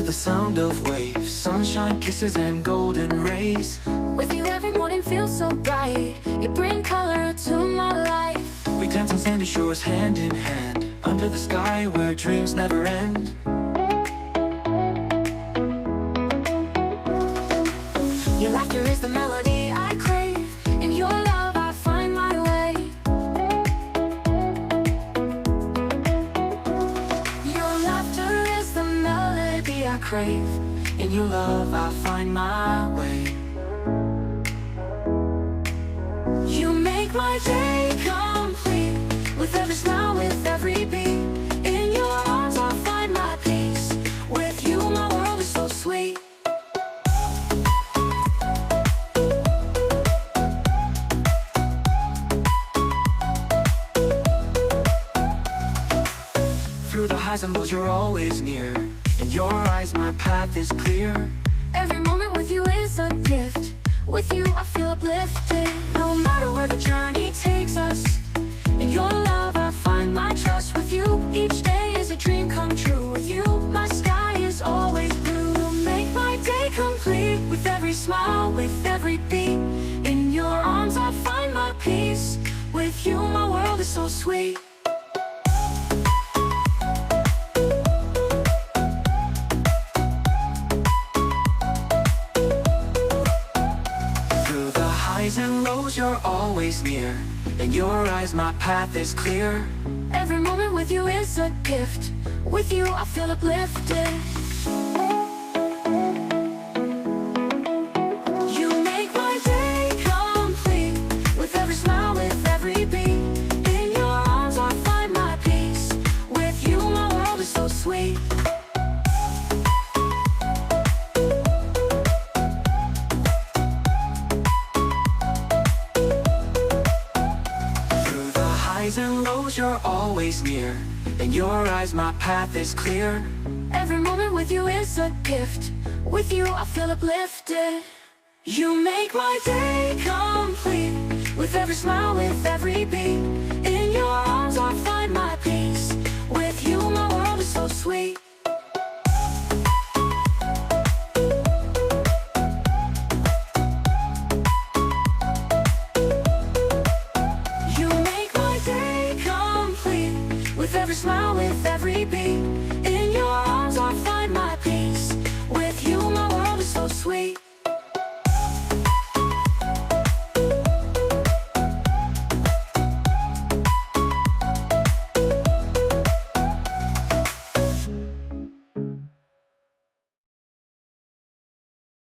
the sound of waves, sunshine, kisses, and golden rays. With you every morning feels so bright. You bring color to my life. We dance on sandy shores hand in hand, under the sky where dreams never end. Your laughter is the melody I crave. In your love I find my way. Your laughter is the melody I crave. In your love I find my way. You make my day complete. With every smile, with every beat. In your arms I find my peace. With you my world is so sweet. Through the highs and lows you're always near. In your eyes my path is clear. Every moment with you is a gift. With you I feel uplifted. No matter where the journey takes us. In your love I find my trust. With you each day is a dream come true. With you my sky is always blue. You make my day complete. With every smile, with every beat. In your arms I find my peace. With you my world is so sweet. Through the highs and lows you're always near. In your eyes my path is clear. Every moment with you is a gift. With you I feel uplifted. You make my day complete. With every smile, with every beat. In your arms I find my peace. With you my world is so sweet. Through the highs and lows you're always near. In your eyes my path is clear. Every moment with you is a gift. With you I feel uplifted. You make my day complete. With every smile, with every beat. In your arms I find my peace. With you my world is so sweet.